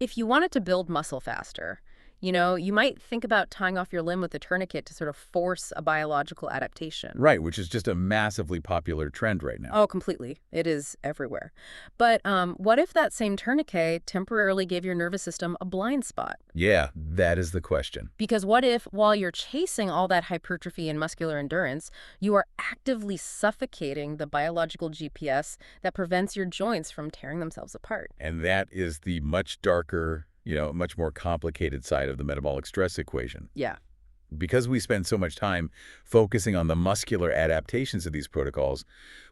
If you wanted to build muscle faster, you might think about tying off your limb with a tourniquet to sort of force a biological adaptation. Right, which is just a massively popular trend right now. Oh, completely. It is everywhere. But what if that same tourniquet temporarily gave your nervous system a blind spot? Yeah, that is the question. Because what if, while you're chasing all that hypertrophy and muscular endurance, you are actively suffocating the biological GPS that prevents your joints from tearing themselves apart? And that is the much darker, much more complicated side of the metabolic stress equation. Yeah. Because we spend so much time focusing on the muscular adaptations of these protocols,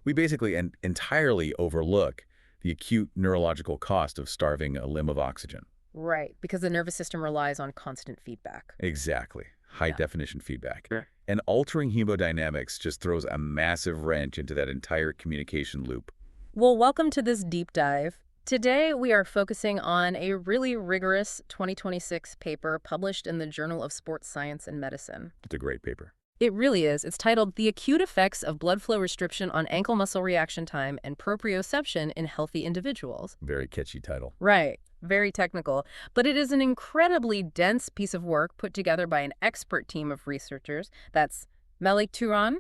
we basically entirely overlook the acute neurological cost of starving a limb of oxygen. Right, because the nervous system relies on constant feedback. Exactly. High-definition feedback. Sure. And altering hemodynamics just throws a massive wrench into that entire communication loop. Well, welcome to this deep dive. Today, we are focusing on a really rigorous 2026 paper published in the Journal of Sports Science and Medicine. It's a great paper. It really is. It's titled The Acute Effects of Blood Flow Restriction on Ankle Muscle Reaction Time and Proprioception in Healthy Individuals. Very catchy title. Right. Very technical. But it is an incredibly dense piece of work put together by an expert team of researchers. That's Melike Tuğran,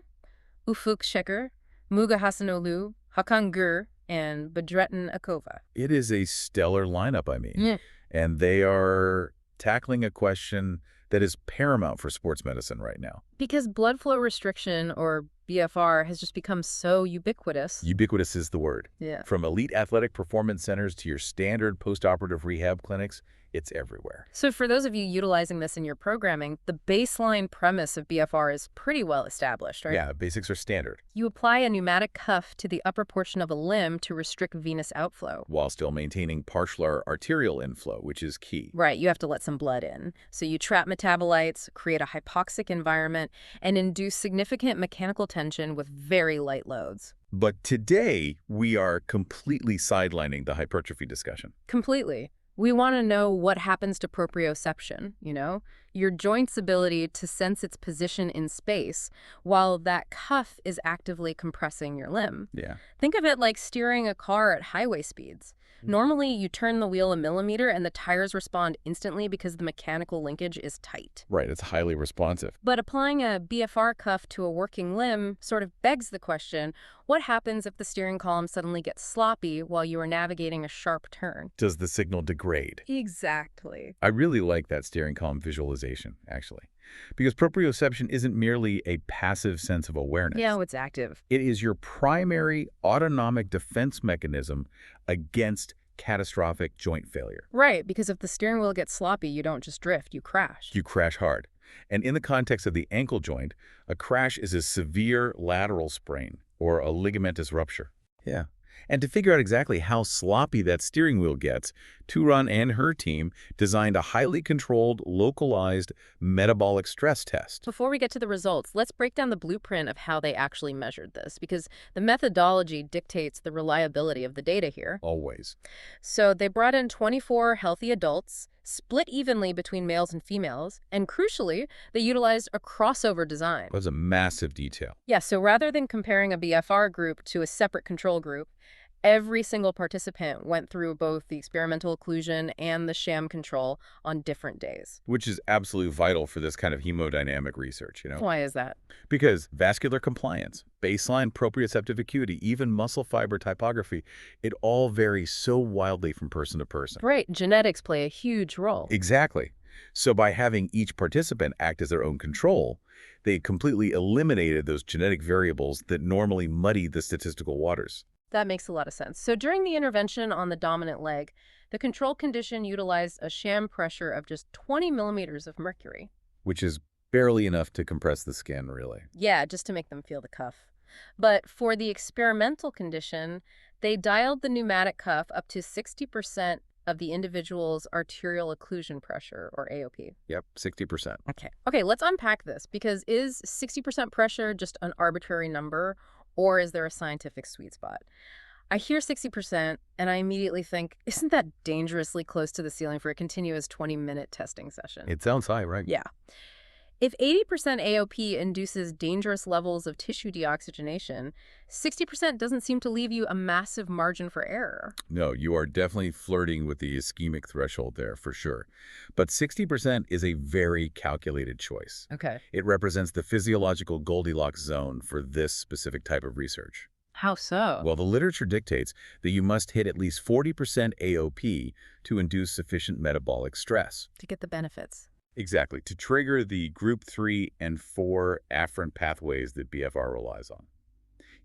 Ufuk Şekir, Müge Hasanoğlu, Hakan and Bedrettin Akova. It is a stellar lineup, and they are tackling a question that is paramount for sports medicine right now. Because blood flow restriction, or BFR, has just become so ubiquitous. Ubiquitous is the word. Yeah. From elite athletic performance centers to your standard postoperative rehab clinics, it's everywhere. So for those of you utilizing this in your programming, the baseline premise of BFR is pretty well established, right? Yeah, basics are standard. You apply a pneumatic cuff to the upper portion of a limb to restrict venous outflow. While still maintaining partial arterial inflow, which is key. Right, you have to let some blood in. So you trap metabolites, create a hypoxic environment, and induce significant mechanical tension with very light loads. But today, we are completely sidelining the hypertrophy discussion. Completely. We want to know what happens to proprioception, your joint's ability to sense its position in space while that cuff is actively compressing your limb. Yeah. Think of it like steering a car at highway speeds. Normally, you turn the wheel a millimeter and the tires respond instantly because the mechanical linkage is tight. Right, it's highly responsive. But applying a BFR cuff to a working limb sort of begs the question, what happens if the steering column suddenly gets sloppy while you are navigating a sharp turn? Does the signal degrade? Exactly. I really like that steering column visualization, actually. Because proprioception isn't merely a passive sense of awareness. Yeah, it's active. It is your primary autonomic defense mechanism against catastrophic joint failure. Right, because if the steering wheel gets sloppy, you don't just drift, you crash. You crash hard. And in the context of the ankle joint, a crash is a severe lateral sprain or a ligamentous rupture. Yeah. And to figure out exactly how sloppy that steering wheel gets, Tuğran and her team designed a highly controlled, localized metabolic stress test. Before we get to the results, let's break down the blueprint of how they actually measured this, because the methodology dictates the reliability of the data here. Always. So they brought in 24 healthy adults, split evenly between males and females, and crucially, they utilized a crossover design. That was a massive detail. Yeah, so rather than comparing a BFR group to a separate control group, every single participant went through both the experimental occlusion and the sham control on different days. Which is absolutely vital for this kind of hemodynamic research, Why is that? Because vascular compliance, baseline proprioceptive acuity, even muscle fiber typography, it all varies so wildly from person to person. Right, genetics play a huge role. Exactly. So by having each participant act as their own control, they completely eliminated those genetic variables that normally muddy the statistical waters. That makes a lot of sense. So during the intervention on the dominant leg, the control condition utilized a sham pressure of just 20 millimeters of mercury. Which is barely enough to compress the skin, really. Yeah, just to make them feel the cuff. But for the experimental condition, they dialed the pneumatic cuff up to 60% of the individual's arterial occlusion pressure, or AOP. Yep, 60%. Okay, let's unpack this, because is 60% pressure just an arbitrary number, or is there a scientific sweet spot? I hear 60%, and I immediately think, isn't that dangerously close to the ceiling for a continuous 20-minute testing session? It sounds high, right? Yeah. If 80% AOP induces dangerous levels of tissue deoxygenation, 60% doesn't seem to leave you a massive margin for error. No, you are definitely flirting with the ischemic threshold there, for sure. But 60% is a very calculated choice. Okay. It represents the physiological Goldilocks zone for this specific type of research. How so? Well, the literature dictates that you must hit at least 40% AOP to induce sufficient metabolic stress. To get the benefits. Exactly, to trigger the group 3 and 4 afferent pathways that BFR relies on.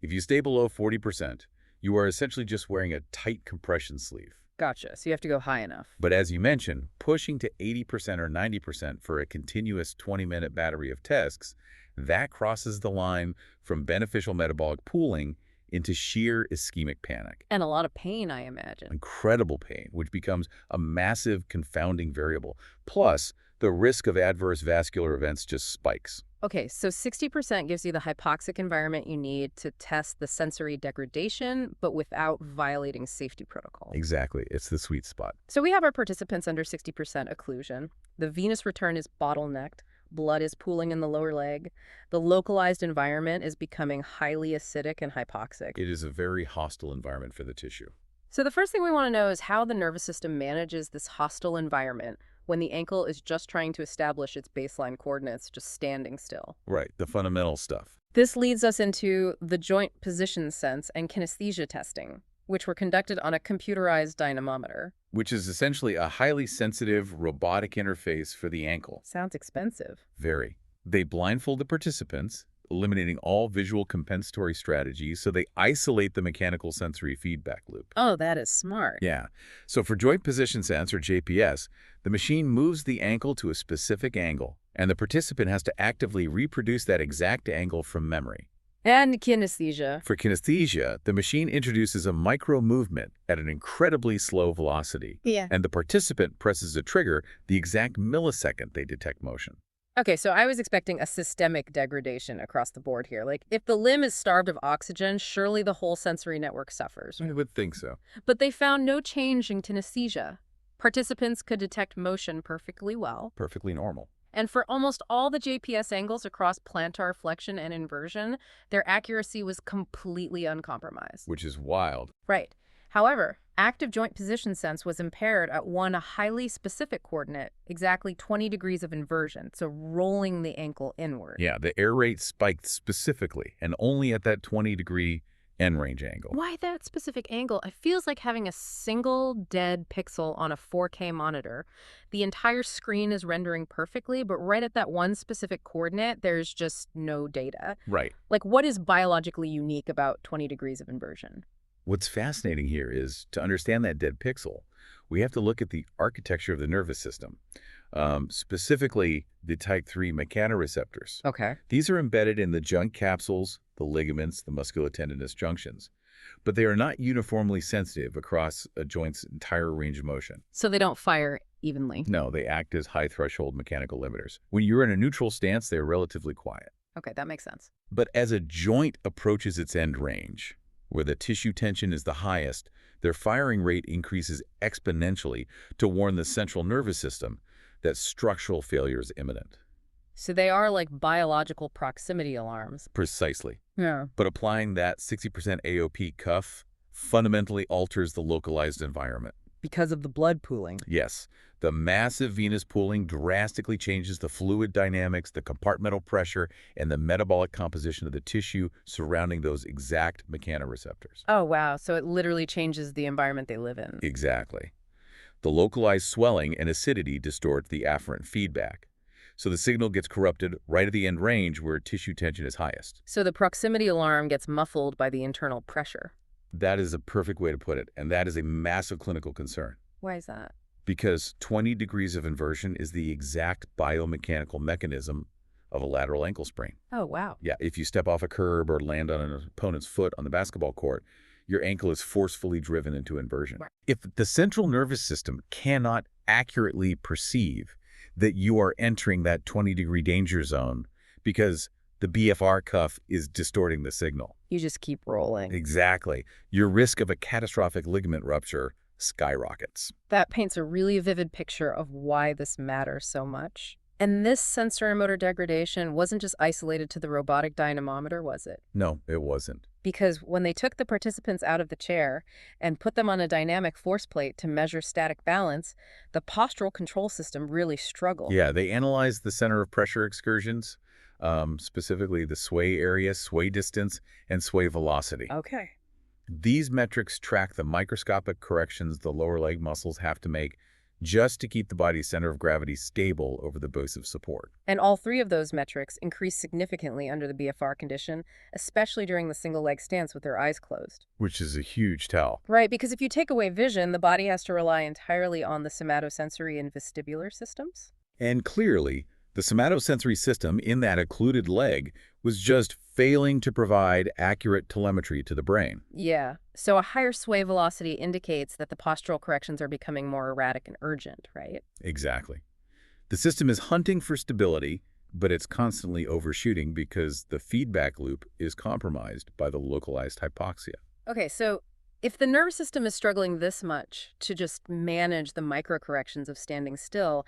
If you stay below 40%, you are essentially just wearing a tight compression sleeve. Gotcha. So you have to go high enough. But as you mentioned, pushing to 80% or 90% for a continuous 20-minute battery of tests, that crosses the line from beneficial metabolic pooling into sheer ischemic panic. And a lot of pain, I imagine. Incredible pain, which becomes a massive confounding variable. Plus, the risk of adverse vascular events just spikes. Okay, so 60% gives you the hypoxic environment you need to test the sensory degradation, but without violating safety protocol. Exactly. It's the sweet spot. So we have our participants under 60% occlusion. The venous return is bottlenecked. Blood is pooling in the lower leg. The localized environment is becoming highly acidic and hypoxic. It is a very hostile environment for the tissue. So the first thing we want to know is how the nervous system manages this hostile environment when the ankle is just trying to establish its baseline coordinates, just standing still. Right, the fundamental stuff. This leads us into the joint position sense and kinesthesia testing, which were conducted on a computerized dynamometer. Which is essentially a highly sensitive robotic interface for the ankle. Sounds expensive. Very. They blindfold the participants, eliminating all visual compensatory strategies, so they isolate the mechanical sensory feedback loop. Oh, that is smart. Yeah. So for joint position sense, or JPS, the machine moves the ankle to a specific angle, and the participant has to actively reproduce that exact angle from memory. And kinesthesia. For kinesthesia, the machine introduces a micro-movement at an incredibly slow velocity. Yeah. And the participant presses a trigger the exact millisecond they detect motion. Okay, so I was expecting a systemic degradation across the board here. Like, if the limb is starved of oxygen, surely the whole sensory network suffers. I would think so. But they found no change in kinesthesia. Participants could detect motion perfectly well. Perfectly normal. And for almost all the JPS angles across plantar flexion and inversion, their accuracy was completely uncompromised. Which is wild. Right. However, active joint position sense was impaired at one highly specific coordinate, exactly 20 degrees of inversion, so rolling the ankle inward. Yeah, the air rate spiked specifically, and only at that 20-degree end range angle. Why that specific angle? It feels like having a single dead pixel on a 4K monitor. The entire screen is rendering perfectly, but right at that one specific coordinate, there's just no data. Right. Like, what is biologically unique about 20 degrees of inversion? What's fascinating here is, to understand that dead pixel, we have to look at the architecture of the nervous system, specifically the type 3 mechanoreceptors. Okay. These are embedded in the junct capsules, the ligaments, the musculotendinous junctions, but they are not uniformly sensitive across a joint's entire range of motion. So they don't fire evenly? No, they act as high-threshold mechanical limiters. When you're in a neutral stance, they're relatively quiet. Okay, that makes sense. But as a joint approaches its end range, where the tissue tension is the highest, their firing rate increases exponentially to warn the central nervous system that structural failure is imminent. So they are like biological proximity alarms. Precisely. Yeah. But applying that 60% AOP cuff fundamentally alters the localized environment. Because of the blood pooling. Yes. The massive venous pooling drastically changes the fluid dynamics, the compartmental pressure, and the metabolic composition of the tissue surrounding those exact mechanoreceptors. Oh, wow. So it literally changes the environment they live in. Exactly. The localized swelling and acidity distort the afferent feedback. So the signal gets corrupted right at the end range where tissue tension is highest. So the proximity alarm gets muffled by the internal pressure. That is a perfect way to put it, and that is a massive clinical concern. Why is that? Because 20 degrees of inversion is the exact biomechanical mechanism of a lateral ankle sprain. Oh, wow. Yeah, if you step off a curb or land on an opponent's foot on the basketball court, your ankle is forcefully driven into inversion. Right. If the central nervous system cannot accurately perceive that you are entering that 20-degree danger zone because the BFR cuff is distorting the signal. You just keep rolling. Exactly. Your risk of a catastrophic ligament rupture skyrockets. That paints a really vivid picture of why this matters so much. And this sensory-motor degradation wasn't just isolated to the robotic dynamometer, was it? No, it wasn't. Because when they took the participants out of the chair and put them on a dynamic force plate to measure static balance, the postural control system really struggled. Yeah, they analyzed the center of pressure excursions, specifically the sway area, sway distance, and sway velocity. Okay. These metrics track the microscopic corrections the lower leg muscles have to make just to keep the body's center of gravity stable over the base of support. And all three of those metrics increased significantly under the BFR condition, especially during the single leg stance with their eyes closed. Which is a huge tell. Right, because if you take away vision, the body has to rely entirely on the somatosensory and vestibular systems. And clearly, the somatosensory system in that occluded leg was just failing to provide accurate telemetry to the brain. Yeah, so a higher sway velocity indicates that the postural corrections are becoming more erratic and urgent, right? Exactly. The system is hunting for stability, but it's constantly overshooting because the feedback loop is compromised by the localized hypoxia. Okay, so if the nervous system is struggling this much to just manage the microcorrections of standing still,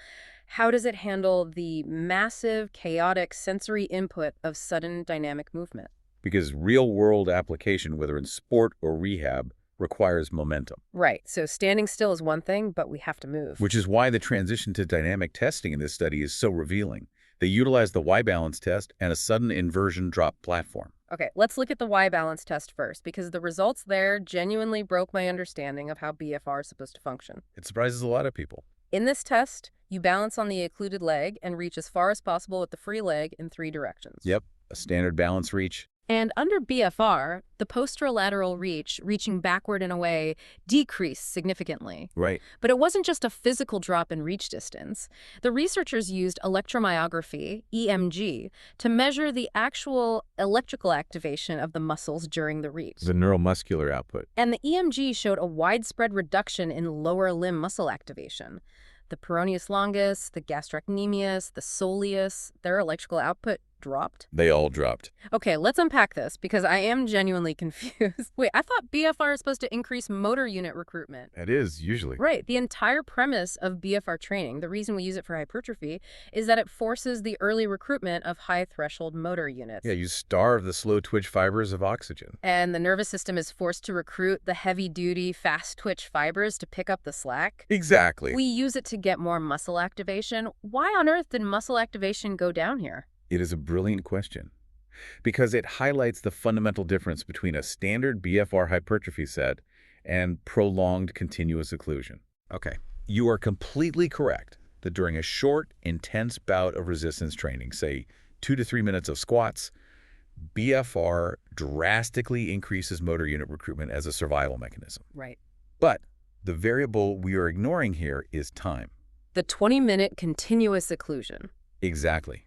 how does it handle the massive, chaotic sensory input of sudden dynamic movement? Because real-world application, whether in sport or rehab, requires momentum. Right, so standing still is one thing, but we have to move. Which is why the transition to dynamic testing in this study is so revealing. They utilize the Y-balance test and a sudden inversion drop platform. Okay, let's look at the Y-balance test first, because the results there genuinely broke my understanding of how BFR is supposed to function. It surprises a lot of people. In this test, you balance on the occluded leg and reach as far as possible with the free leg in 3 directions. Yep, a standard balance reach. And under BFR, the posterolateral reach, reaching backward and away, decreased significantly. Right. But it wasn't just a physical drop in reach distance. The researchers used electromyography, EMG, to measure the actual electrical activation of the muscles during the reach. The neuromuscular output. And the EMG showed a widespread reduction in lower limb muscle activation. The peroneus longus, the gastrocnemius, the soleus, their electrical output dropped. They all dropped. Okay, let's unpack this because I am genuinely confused. Wait, I thought BFR is supposed to increase motor unit recruitment. It is, usually. Right. The entire premise of BFR training, the reason we use it for hypertrophy, is that it forces the early recruitment of high-threshold motor units. Yeah, you starve the slow-twitch fibers of oxygen. And the nervous system is forced to recruit the heavy-duty, fast-twitch fibers to pick up the slack. Exactly. We use it to get more muscle activation. Why on earth did muscle activation go down here? It is a brilliant question because it highlights the fundamental difference between a standard BFR hypertrophy set and prolonged continuous occlusion. Okay, you are completely correct that during a short, intense bout of resistance training, say 2 to 3 minutes of squats, BFR drastically increases motor unit recruitment as a survival mechanism. Right. But the variable we are ignoring here is time. The 20-minute continuous occlusion. Exactly.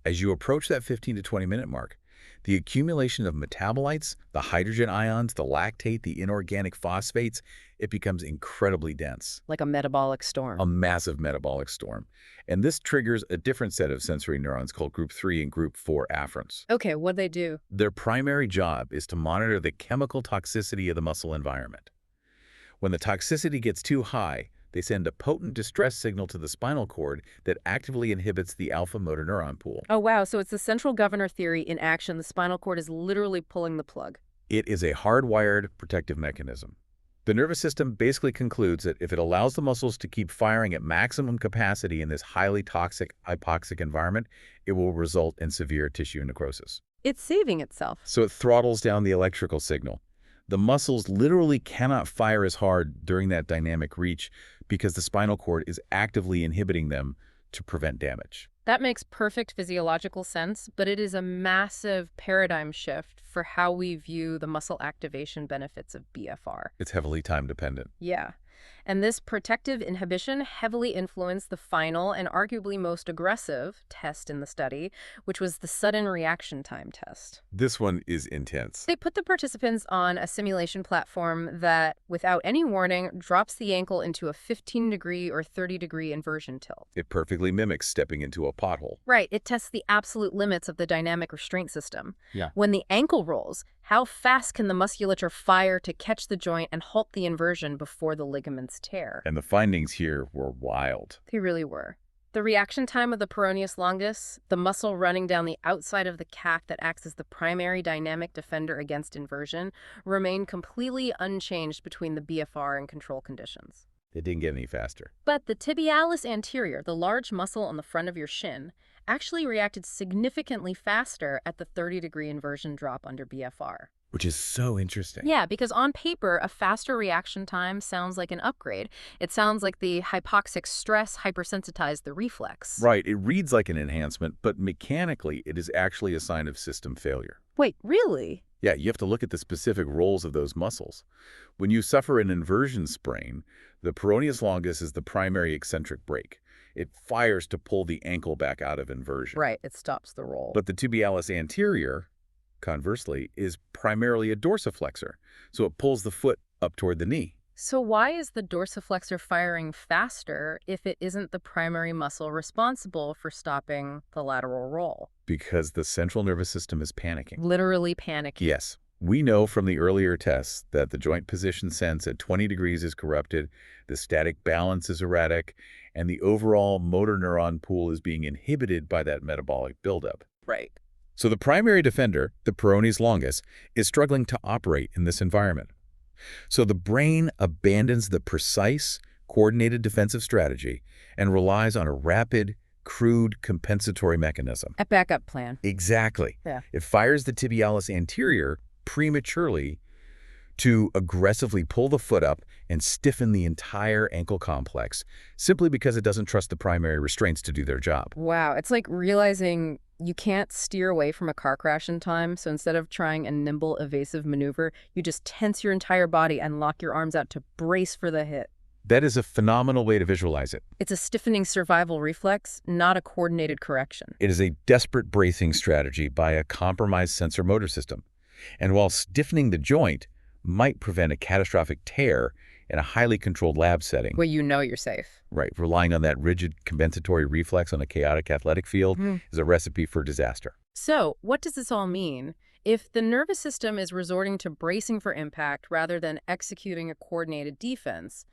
As you approach that 15 to 20-minute mark, the accumulation of metabolites, the hydrogen ions, the lactate, the inorganic phosphates, it becomes incredibly dense. Like a metabolic storm. A massive metabolic storm. And this triggers a different set of sensory neurons called group 3 and group 4 afferents. Okay, what'd they do? Their primary job is to monitor the chemical toxicity of the muscle environment. When the toxicity gets too high, they send a potent distress signal to the spinal cord that actively inhibits the alpha motor neuron pool. Oh, wow. So it's the central governor theory in action. The spinal cord is literally pulling the plug. It is a hardwired protective mechanism. The nervous system basically concludes that if it allows the muscles to keep firing at maximum capacity in this highly toxic hypoxic environment, it will result in severe tissue necrosis. It's saving itself. So it throttles down the electrical signal. The muscles literally cannot fire as hard during that dynamic reach because the spinal cord is actively inhibiting them to prevent damage. That makes perfect physiological sense, but it is a massive paradigm shift for how we view the muscle activation benefits of BFR. It's heavily time-dependent. Yeah. And this protective inhibition heavily influenced the final and arguably most aggressive test in the study, which was the sudden reaction time test. This one is intense. They put the participants on a simulation platform that, without any warning, drops the ankle into a 15-degree or 30-degree inversion tilt. It perfectly mimics stepping into a pothole. Right. It tests the absolute limits of the dynamic restraint system. Yeah. When the ankle rolls, how fast can the musculature fire to catch the joint and halt the inversion before the ligaments tear? And the findings here were wild. They really were. The reaction time of the peroneus longus, the muscle running down the outside of the calf that acts as the primary dynamic defender against inversion, remained completely unchanged between the BFR and control conditions. It didn't get any faster. But the tibialis anterior, the large muscle on the front of your shin, actually reacted significantly faster at the 30-degree inversion drop under BFR. Which is so interesting. Yeah, because on paper, a faster reaction time sounds like an upgrade. It sounds like the hypoxic stress hypersensitized the reflex. Right, it reads like an enhancement, but mechanically it is actually a sign of system failure. Wait, really? Yeah, you have to look at the specific roles of those muscles. When you suffer an inversion sprain, the peroneus longus is the primary eccentric brake. It fires to pull the ankle back out of inversion. Right, it stops the roll. But the tibialis anterior, conversely, is primarily a dorsiflexor, so it pulls the foot up toward the knee. So why is the dorsiflexor firing faster if it isn't the primary muscle responsible for stopping the lateral roll? Because the central nervous system is panicking. Literally panicking. Yes. We know from the earlier tests that the joint position sense at 20 degrees is corrupted, the static balance is erratic, and the overall motor neuron pool is being inhibited by that metabolic buildup. Right. So the primary defender, the peroneus longus, is struggling to operate in this environment. So the brain abandons the precise, coordinated defensive strategy and relies on a rapid, crude compensatory mechanism. A backup plan. Exactly. Yeah. It fires the tibialis anterior prematurely to aggressively pull the foot up and stiffen the entire ankle complex, simply because it doesn't trust the primary restraints to do their job. Wow, it's like realizing you can't steer away from a car crash in time, so instead of trying a nimble, evasive maneuver, you just tense your entire body and lock your arms out to brace for the hit. That is a phenomenal way to visualize it. It's a stiffening survival reflex, not a coordinated correction. It is a desperate bracing strategy by a compromised sensor motor system. And while stiffening the joint might prevent a catastrophic tear in a highly controlled lab setting. Where you know you're safe. Right, relying on that rigid compensatory reflex on a chaotic athletic field is a recipe for disaster. So, what does this all mean? If the nervous system is resorting to bracing for impact rather than executing a coordinated defense,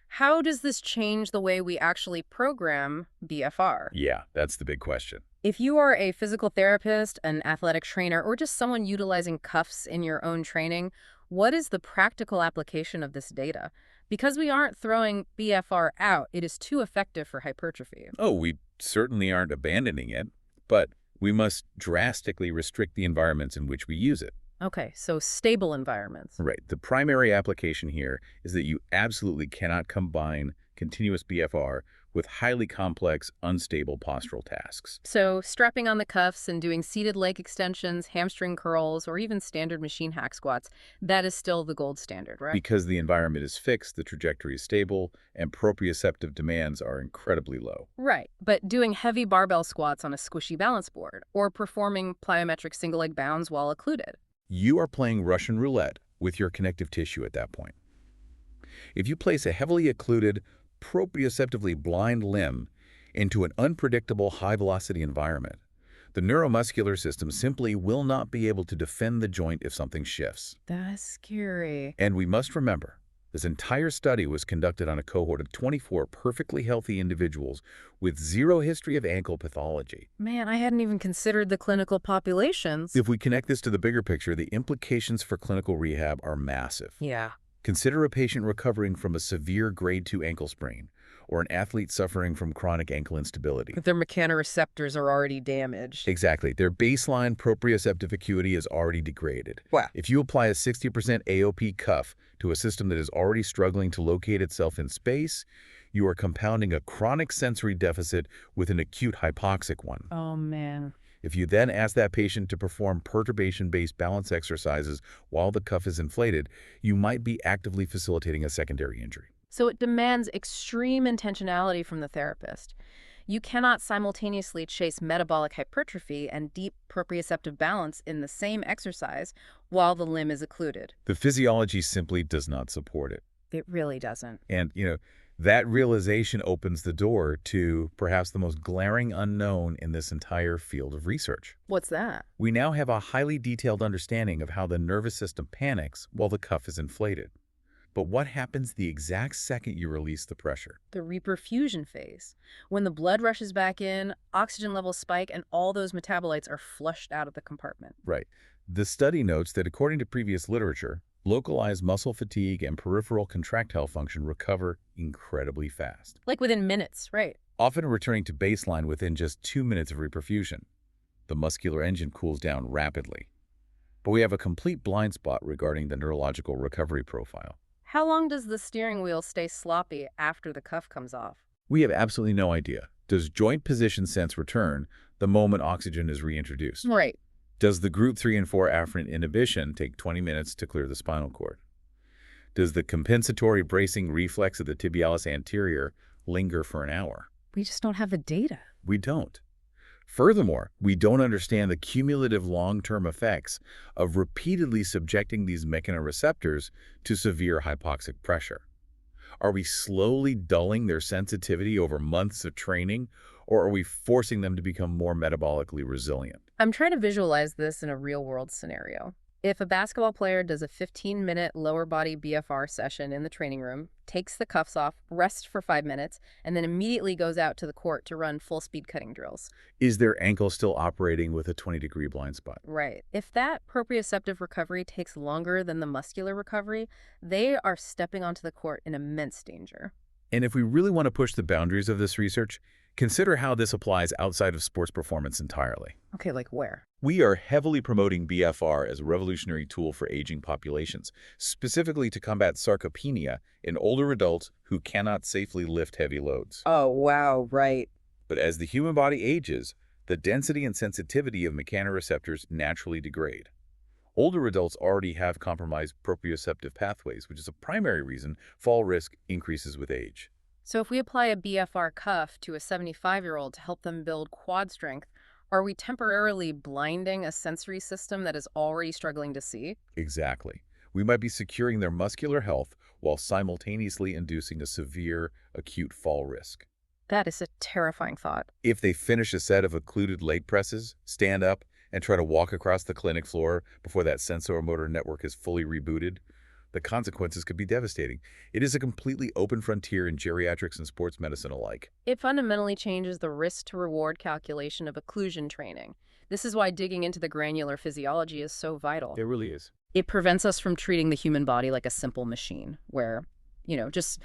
how does this change the way we actually program BFR? Yeah, that's the big question. If you are a physical therapist, an athletic trainer, or just someone utilizing cuffs in your own training, what is the practical application of this data? Because we aren't throwing BFR out, it is too effective for hypertrophy. Oh, we certainly aren't abandoning it, but we must drastically restrict the environments in which we use it. Okay, so stable environments. Right. The primary application here is that you absolutely cannot combine continuous BFR with highly complex, unstable postural tasks. So strapping on the cuffs and doing seated leg extensions, hamstring curls, or even standard machine hack squats, that is still the gold standard, right? Because the environment is fixed, the trajectory is stable, and proprioceptive demands are incredibly low. Right, but doing heavy barbell squats on a squishy balance board, or performing plyometric single leg bounds while occluded. You are playing Russian roulette with your connective tissue at that point. If you place a heavily occluded, proprioceptively blind limb into an unpredictable high-velocity environment, the neuromuscular system simply will not be able to defend the joint if something shifts. That's scary. And we must remember, this entire study was conducted on a cohort of 24 perfectly healthy individuals with zero history of ankle pathology. Man, I hadn't even considered the clinical populations. If we connect this to the bigger picture, the implications for clinical rehab are massive. Yeah. Consider a patient recovering from a severe grade 2 ankle sprain, or an athlete suffering from chronic ankle instability. Their mechanoreceptors are already damaged. Exactly. Their baseline proprioceptive acuity is already degraded. Wow. If you apply a 60% AOP cuff to a system that is already struggling to locate itself in space, you are compounding a chronic sensory deficit with an acute hypoxic one. Oh, man. If you then ask that patient to perform perturbation-based balance exercises while the cuff is inflated, you might be actively facilitating a secondary injury. So it demands extreme intentionality from the therapist. You cannot simultaneously chase metabolic hypertrophy and deep proprioceptive balance in the same exercise while the limb is occluded. The physiology simply does not support it. It really doesn't. And, that realization opens the door to perhaps the most glaring unknown in this entire field of research. What's that? We now have a highly detailed understanding of how the nervous system panics while the cuff is inflated. But what happens the exact second you release the pressure? The reperfusion phase. When the blood rushes back in, oxygen levels spike, and all those metabolites are flushed out of the compartment. Right. The study notes that according to previous literature, localized muscle fatigue and peripheral contractile function recover incredibly fast, Like within minutes, right? often returning to baseline within just 2 minutes of reperfusion. The muscular engine cools down rapidly. But we have a complete blind spot regarding the neurological recovery profile. How long does the steering wheel stay sloppy after the cuff comes off? We have absolutely no idea. Does joint position sense return the moment oxygen is reintroduced? Right. Does the group 3 and 4 afferent inhibition take 20 minutes to clear the spinal cord? Does the compensatory bracing reflex of the tibialis anterior linger for an hour? We just don't have the data. We don't. Furthermore, we don't understand the cumulative long-term effects of repeatedly subjecting these mechanoreceptors to severe hypoxic pressure. Are we slowly dulling their sensitivity over months of training, or are we forcing them to become more metabolically resilient? I'm trying to visualize this in a real-world scenario. If a basketball player does a 15-minute lower body BFR session in the training room, takes the cuffs off, rests for 5 minutes, and then immediately goes out to the court to run full-speed cutting drills. Is their ankle still operating with a 20-degree blind spot? Right. If that proprioceptive recovery takes longer than the muscular recovery, they are stepping onto the court in immense danger. And if we really want to push the boundaries of this research, consider how this applies outside of sports performance entirely. Okay, like where? We are heavily promoting BFR as a revolutionary tool for aging populations, specifically to combat sarcopenia in older adults who cannot safely lift heavy loads. Oh, wow, right. But as the human body ages, the density and sensitivity of mechanoreceptors naturally degrade. Older adults already have compromised proprioceptive pathways, which is a primary reason fall risk increases with age. So if we apply a BFR cuff to a 75-year-old to help them build quad strength, are we temporarily blinding a sensory system that is already struggling to see? Exactly. We might be securing their muscular health while simultaneously inducing a severe acute fall risk. That is a terrifying thought. If they finish a set of occluded leg presses, stand up, and try to walk across the clinic floor before that sensomotor network is fully rebooted, the consequences could be devastating. It is a completely open frontier in geriatrics and sports medicine alike. It fundamentally changes the risk-to-reward calculation of occlusion training. This is why digging into the granular physiology is so vital. It really is. It prevents us from treating the human body like a simple machine where, just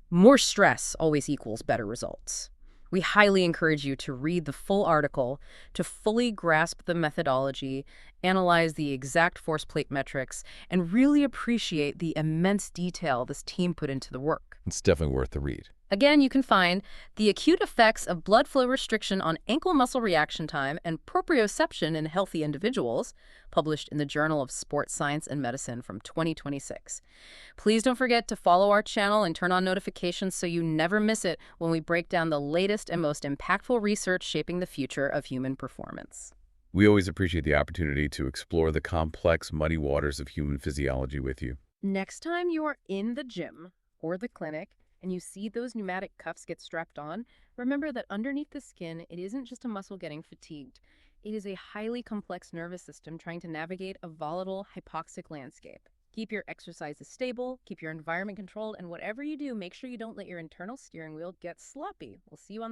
more stress always equals better results. We highly encourage you to read the full article to fully grasp the methodology, analyze the exact force plate metrics, and really appreciate the immense detail this team put into the work. It's definitely worth the read. Again, you can find The Acute Effects of Blood Flow Restriction on Ankle Muscle Reaction Time and Proprioception in Healthy Individuals, published in the Journal of Sports Science and Medicine from 2026. Please don't forget to follow our channel and turn on notifications so you never miss it when we break down the latest and most impactful research shaping the future of human performance. We always appreciate the opportunity to explore the complex, muddy waters of human physiology with you. Next time you're in the gym or the clinic and you see those pneumatic cuffs get strapped on, remember that underneath the skin, it isn't just a muscle getting fatigued. It is a highly complex nervous system trying to navigate a volatile, hypoxic landscape. Keep your exercises stable, keep your environment controlled, and whatever you do, make sure you don't let your internal steering wheel get sloppy. We'll see you on the